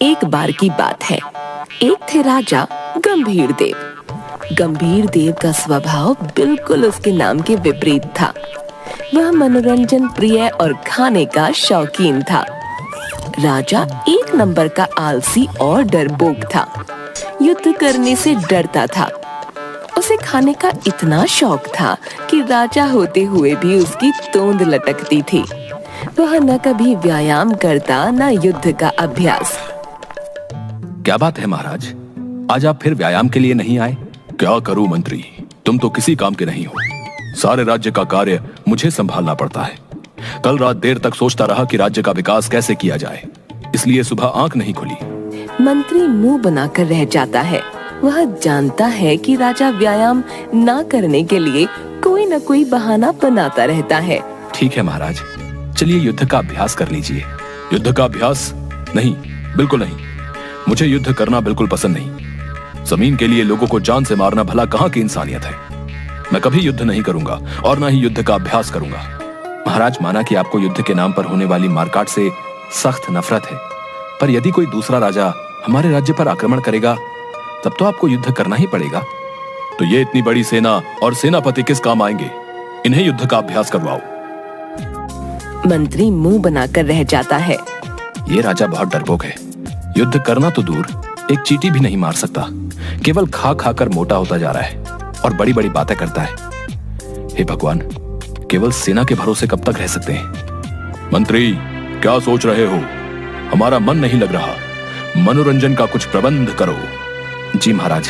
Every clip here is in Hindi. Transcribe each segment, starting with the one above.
एक बार की बात है, एक थे राजा गंभीर देव। गंभीर देव का स्वभाव बिल्कुल उसके नाम के विपरीत था। वह मनोरंजन प्रिय और खाने का शौकीन था। राजा एक नंबर का आलसी और डरपोक था। युद्ध करने से डरता था। उसे खाने का इतना शौक था कि राजा होते हुए भी उसकी तोंद लटकती थी। वह न कभी व्यायाम करता न युद्ध का अभ्यास। क्या बात है महाराज, आज आप फिर व्यायाम के लिए नहीं आए? क्या करूं मंत्री, तुम तो किसी काम के नहीं हो। सारे राज्य का कार्य मुझे संभालना पड़ता है। कल रात देर तक सोचता रहा कि राज्य का विकास कैसे किया जाए, इसलिए सुबह आंख नहीं खुली। मंत्री मुंह बनाकर रह जाता है। वह जानता है कि राजा व्यायाम ना करने के लिए कोई न कोई बहाना बनाता रहता है। ठीक है महाराज, चलिए युद्ध का अभ्यास कर लीजिए। युद्ध का अभ्यास? नहीं, बिल्कुल नहीं। मुझे युद्ध करना बिल्कुल पसंद नहीं। जमीन के लिए लोगों को जान से मारना भला कहाँ की इंसानियत है। मैं कभी युद्ध नहीं करूंगा और ना ही युद्ध का अभ्यास करूंगा। महाराज, माना कि आपको युद्ध के नाम पर होने वाली मारकाट से सख्त नफरत है, पर यदि कोई दूसरा राजा हमारे राज्य पर आक्रमण करेगा तब तो आपको युद्ध करना ही पड़ेगा। तो ये इतनी बड़ी सेना और सेनापति किस काम आएंगे? इन्हें युद्ध का अभ्यास करवाओ। मंत्री मुंह बनाकर रह जाता है। ये राजा बहुत डरपोक है। युद्ध करना तो दूर, एक चींटी भी नहीं मार सकता। केवल खा खा कर मोटा होता जा रहा है और बड़ी बड़ी बातें करता है। हे भगवान, केवल सेना के भरोसे कब तक रह सकते हैं? मंत्री, क्या सोच रहे हो? हमारा मन नहीं लग रहा। मनोरंजन का कुछ प्रबंध करो। जी महाराज,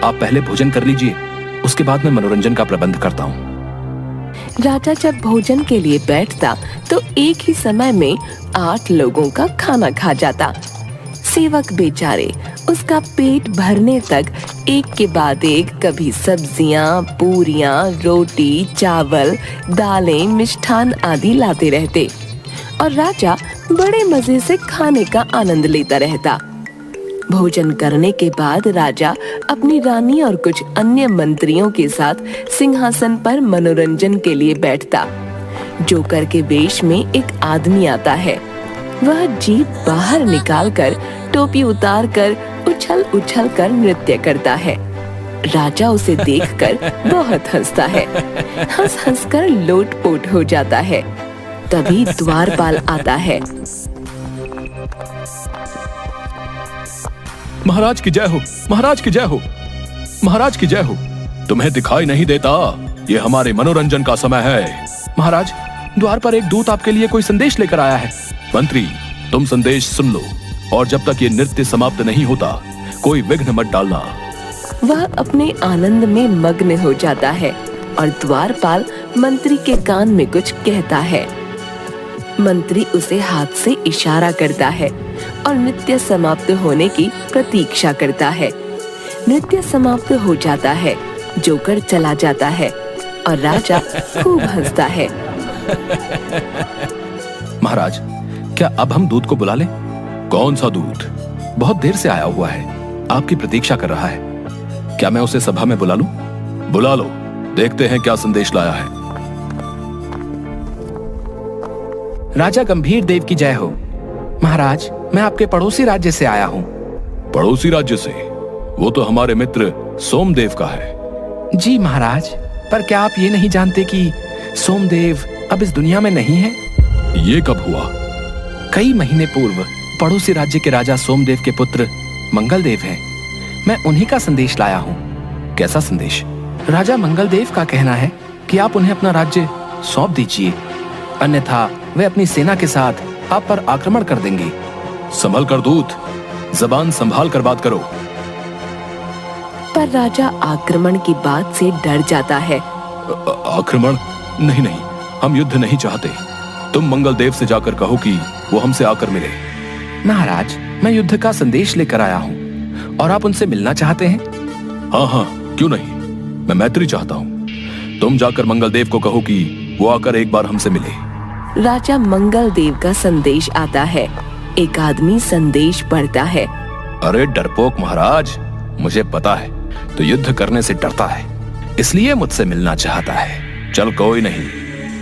आप पहले भोजन कर लीजिए, उसके बाद मैं मनोरंजन का प्रबंध करता हूँ। राजा जब भोजन के लिए बैठता तो एक ही समय में 8 लोगों का खाना खा जाता। सेवक बेचारे उसका पेट भरने तक एक के बाद एक कभी सब्जियां, पूरियां, रोटी, चावल, दालें, मिष्ठान आदि लाते रहते और राजा बड़े मजे से खाने का आनंद लेता रहता। भोजन करने के बाद राजा अपनी रानी और कुछ अन्य मंत्रियों के साथ सिंहासन पर मनोरंजन के लिए बैठता। जोकर के वेश में एक आदमी आता है। वह जीभ बाहर निकालकर टोपी उतारकर उछल उछल कर नृत्य करता है। राजा उसे देखकर बहुत हंसता है। हंस हंस कर लोटपोट हो जाता है। तभी द्वारपाल आता है। महाराज की जय हो, महाराज की जय हो, महाराज की जय हो। तुम्हें दिखाई नहीं देता? ये हमारे मनोरंजन का समय है। महाराज, द्वार पर एक दूत आपके लिए कोई संदेश लेकर आया है। मंत्री, तुम संदेश सुन लो और जब तक ये नृत्य समाप्त नहीं होता कोई विघ्न मत डालना। वह अपने आनंद में मग्न हो जाता है और द्वारपाल मंत्री के कान में कुछ कहता है। मंत्री उसे हाथ से इशारा करता है और नृत्य समाप्त होने की प्रतीक्षा करता है। नृत्य समाप्त हो जाता है, जोकर चला जाता है और राजा खूब हंसता है। महाराज, क्या अब हम दूत को बुला लें? कौन सा दूत? बहुत देर से आया हुआ है, आपकी प्रतीक्षा कर रहा है। क्या मैं उसे सभा में बुला लूं? बुला लो, देखते हैं क्या संदेश लाया है। राजा गंभीर देव की जय हो। महाराज, मैं आपके पड़ोसी राज्य से आया हूँ। पड़ोसी राज्य से? वो तो हमारे मित्र सोमदेव का है। जी महाराज, पर क्या आप ये नहीं जानते कि सोमदेव अब इस दुनिया में नहीं है? ये कब हुआ? कई महीने पूर्व पड़ोसी राज्य के राजा सोमदेव के पुत्र मंगलदेव हैं। मैं उन्हीं का संदेश लाया हूँ। कैसा संदेश? राजा मंगलदेव का कहना है कि आप उन्हें अपना राज्य सौंप दीजिए, अन्यथा वे अपनी सेना के साथ आप पर आक्रमण कर देंगे। संभल कर दूत, जबान संभाल कर बात करो। पर राजा आक्रमण की बात से डर जाता है। आक्रमण? नहीं नहीं, हम युद्ध नहीं चाहते। तुम मंगलदेव से जाकर कहो कि वो हमसे आकर मिले। महाराज, मैं युद्ध का संदेश लेकर आया हूँ और आप उनसे मिलना चाहते हैं? हाँ हाँ, क्यों नहीं, मैं मैत्री चाहता हूँ। तुम जाकर मंगलदेव को कहो कि वो आकर एक बार हमसे मिले। राजा मंगलदेव का संदेश आता है। एक आदमी संदेश पढ़ता है। अरे डरपोक महाराज, मुझे पता है तो युद्ध करने से डरता है, इसलिए मुझसे मिलना चाहता है। चल कोई नहीं,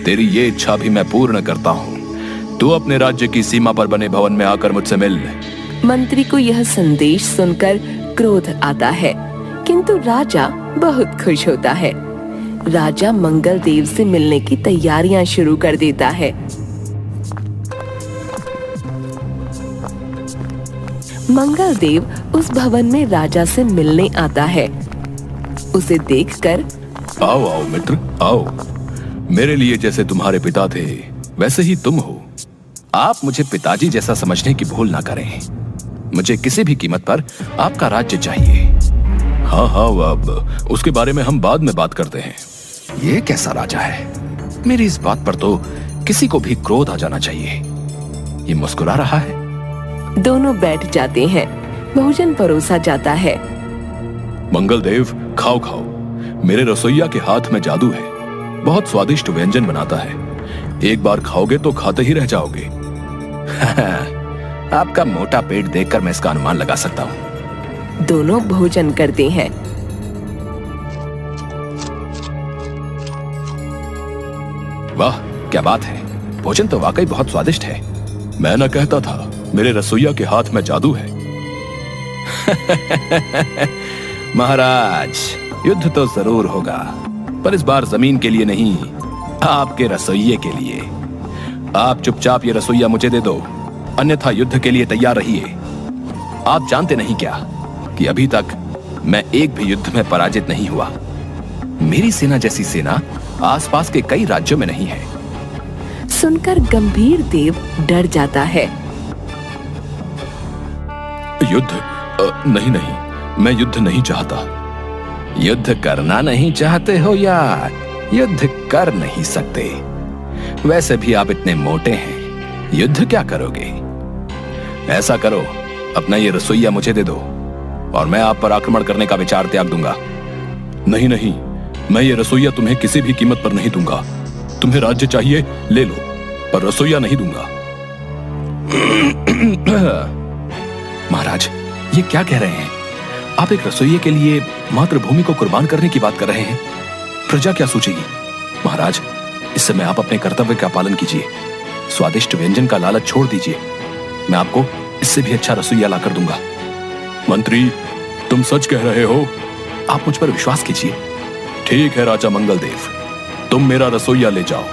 तेरी ये इच्छा भी मैं पूर्ण करता हूँ। तू अपने राज्य की सीमा पर बने भवन में आकर मुझसे मिल। मंत्री को यह संदेश सुनकर क्रोध आता है, किंतु राजा बहुत खुश होता है। राजा मंगल देव से मिलने की तैयारियां शुरू कर देता है। मंगल देव उस भवन में राजा से मिलने आता है। उसे देखकर आओ आओ मित्र, आओ। मेरे लिए जैसे तुम्हारे पिता थे वैसे ही तुम हो। आप मुझे पिताजी जैसा समझने की भूल ना करें। मुझे किसी भी कीमत पर आपका राज्य चाहिए। हाँ हाँ, अब उसके बारे में हम बाद में बात करते हैं। ये कैसा राजा है? मेरी इस बात पर तो किसी को भी क्रोध आ जाना चाहिए। ये मुस्कुरा रहा है। दोनों बैठ जाते हैं। भोजन परोसा जाता है। मंगल देव, खाओ खाओ। मेरे रसोइया के हाथ में जादू है। बहुत स्वादिष्ट व्यंजन बनाता है। एक बार खाओगे तो खाते ही रह जाओगे। आपका मोटा पेट देखकर मैं इसका अनुमान लगा सकता हूँ। दोनों भोजन करते हैं। वाह, क्या बात है। भोजन तो वाकई बहुत स्वादिष्ट है। मैं ना कहता था मेरे रसोइया के हाथ में जादू है। महाराज, युद्ध तो जरूर होगा, पर इस बार जमीन के लिए नहीं, आपके रसोइये के लिए। आप चुपचाप ये रसोइया मुझे दे दो, अन्यथा युद्ध के लिए तैयार रहिए। आप जानते नहीं क्या कि अभी तक मैं एक भी युद्ध में पराजित नहीं हुआ। मेरी सेना जैसी सेना आसपास के कई राज्यों में नहीं है। सुनकर गंभीर देव डर जाता है। युद्ध? नहीं नहीं, मैं युद्ध नहीं चाहता। युद्ध करना नहीं चाहते हो या युद्ध कर नहीं सकते? वैसे भी आप इतने मोटे हैं, युद्ध क्या करोगे? ऐसा करो, अपना ये रसोइया मुझे दे दो और मैं आप पर आक्रमण करने का विचार त्याग दूंगा। नहीं नहीं, मैं ये रसोइया तुम्हें किसी भी कीमत पर नहीं दूंगा। तुम्हें राज्य चाहिए ले लो, पर रसोइया नहीं दूंगा। महाराज, ये क्या कह रहे हैं? आप एक रसोइये के लिए मातृभूमि को कुर्बान करने की बात कर रहे हैं। प्रजा क्या सोचेगी? महाराज, इस समय आप अपने कर्तव्य का पालन कीजिए। स्वादिष्ट व्यंजन का लालच छोड़ दीजिए। मैं आपको इससे भी अच्छा रसोइया लाकर दूंगा। मंत्री, तुम सच कह रहे हो? आप मुझ पर विश्वास कीजिए। ठीक है राजा मंगल देव, तुम मेरा रसोइया ले जाओ,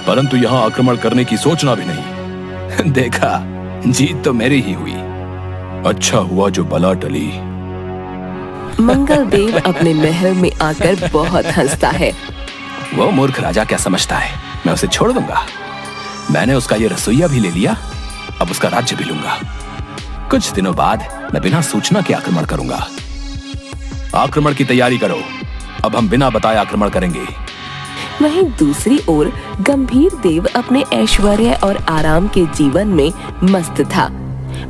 परंतु यहाँ आक्रमण करने की सोचना भी नहीं। देखा, जीत तो मेरी ही हुई। अच्छा हुआ जो बला टली। मंगल देव अपने महल में आकर बहुत हंसता है। वो मूर्ख राजा क्या समझता है मैं उसे छोड़ दूंगा? मैंने उसका ये रसोइया भी ले लिया, अब उसका राज्य भी लूंगा। कुछ दिनों बाद मैं बिना सूचना के आक्रमण करूंगा। आक्रमण की तैयारी करो, अब हम बिना बताए आक्रमण करेंगे। वहीं दूसरी ओर गंभीर देव अपने ऐश्वर्य और आराम के जीवन में मस्त था।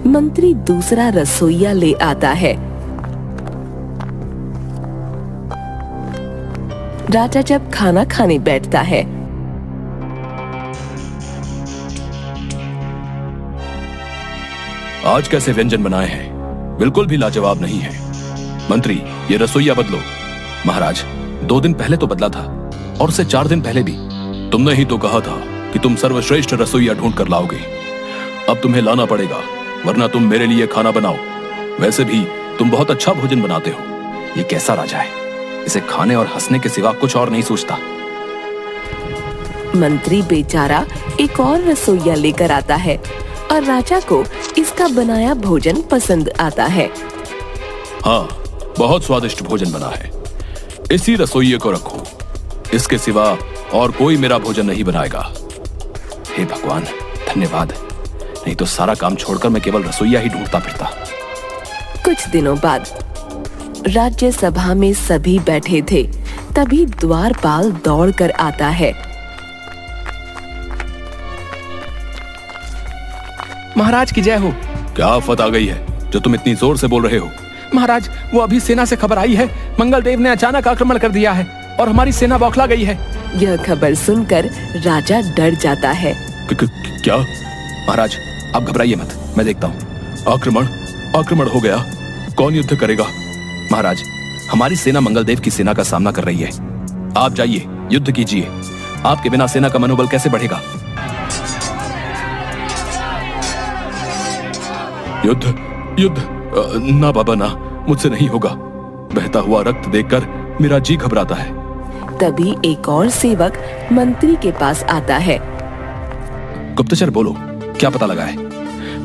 मंत्री दूसरा रसोइया ले आता है। राजा जब खाना खाने बैठता है, आज कैसे व्यंजन बनाए हैं? बिल्कुल भी लाजवाब नहीं है। मंत्री, ये रसोइया बदलो। महाराज, 2 दिन पहले तो बदला था और उससे 4 दिन पहले भी। तुमने ही तो कहा था कि तुम सर्वश्रेष्ठ रसोइया ढूंढ कर लाओगे। अब तुम्हें लाना पड़ेगा, वरना तुम मेरे लिए खाना बनाओ। वैसे भी तुम बहुत अच्छा भोजन बनाते हो। ये कैसा राजा है? इसे खाने और हंसने के सिवा कुछ और नहीं सोचता। मंत्री बेचारा एक और रसोइया लेकर आता है और राजा को इसका बनाया भोजन पसंद आता है। हाँ, बहुत स्वादिष्ट भोजन बना है। इसी रसोइये को रखो, इसके सिवा और कोई मेरा भोजन नहीं बनाएगा। हे भगवान, धन्यवाद, नहीं तो सारा काम छोड़कर मैं केवल रसोइया ही ढूंढता फिरता। कुछ दिनों बाद राज्य सभा में सभी बैठे थे, तभी द्वारपाल दौड़कर आता है। महाराज की जय हो। क्या आफत आ गई है जो तुम इतनी जोर से बोल रहे हो? महाराज, वो अभी सेना से खबर आई है, मंगल देव ने अचानक आक्रमण कर दिया है और हमारी सेना बौखला गई है। यह खबर सुनकर राजा डर जाता है। क्या? महाराज, आप घबराइए मत, मैं देखता हूँ। आक्रमण हो गया? कौन युद्ध करेगा? महाराज, हमारी सेना मंगल देव की सेना का सामना कर रही है। आप जाइए, युद्ध कीजिए। आपके बिना सेना का मनोबल कैसे बढ़ेगा? युद्ध युद्ध ना बाबा ना, मुझसे नहीं होगा। बहता हुआ रक्त देखकर मेरा जी घबराता है। तभी एक और सेवक मंत्री के पास आता है। गुप्तचर बोलो, क्या पता लगा है?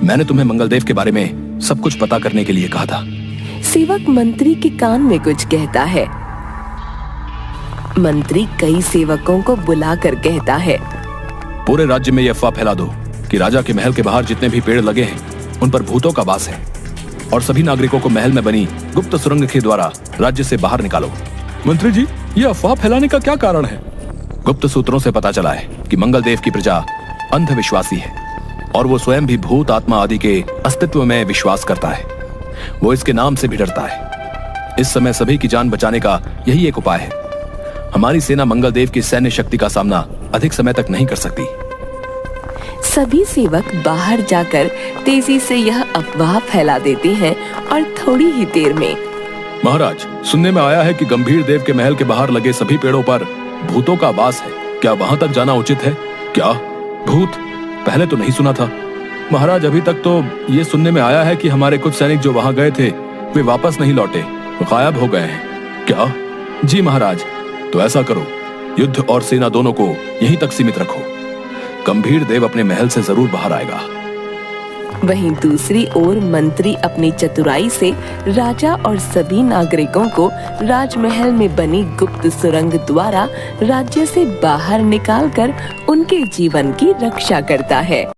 मैंने तुम्हें मंगलदेव के बारे में सब कुछ पता करने के लिए कहा था। सेवक मंत्री के कान में कुछ कहता है। मंत्री कई सेवकों को बुलाकर कहता है, पूरे राज्य में यह अफवाह फैला दो कि राजा के महल के बाहर जितने भी पेड़ लगे हैं उन पर भूतों का वास है, और सभी नागरिकों को महल में बनी गुप्त सुरंग के द्वारा राज्य से बाहर निकालो। मंत्री जी, यह अफवाह फैलाने का क्या कारण है? गुप्त सूत्रों से पता चला है कि मंगलदेव की प्रजा अंधविश्वासी है और वो स्वयं भी भूत आत्मा आदि के अस्तित्व में विश्वास करता है। वो इसके नाम से भी डरता है। इस समय सभी की जान बचाने का यही एक उपाय है। हमारी सेना मंगलदेव की सैन्य शक्ति का सामना अधिक समय तक नहीं कर सकती। सभी सेवक बाहर जाकर तेजी से यह अफवाह फैला देते हैं और थोड़ी ही देर में महाराज, सुनने में आया है कि गंभीर देव के महल के बाहर लगे सभी पेड़ों पर भूतों का वास है। क्या वहां तक जाना उचित है? क्या भूत? पहले तो नहीं सुना था। महाराज, अभी तक तो ये सुनने में आया है कि हमारे कुछ सैनिक जो वहां गए थे वे वापस नहीं लौटे, गायब हो गए हैं। क्या? जी महाराज। तो ऐसा करो, युद्ध और सेना दोनों को यहीं तक सीमित रखो। गंभीर देव अपने महल से जरूर बाहर आएगा। वहीं दूसरी ओर मंत्री अपनी चतुराई से राजा और सभी नागरिकों को राजमहल में बनी गुप्त सुरंग द्वारा राज्य से बाहर निकालकर उनके जीवन की रक्षा करता है।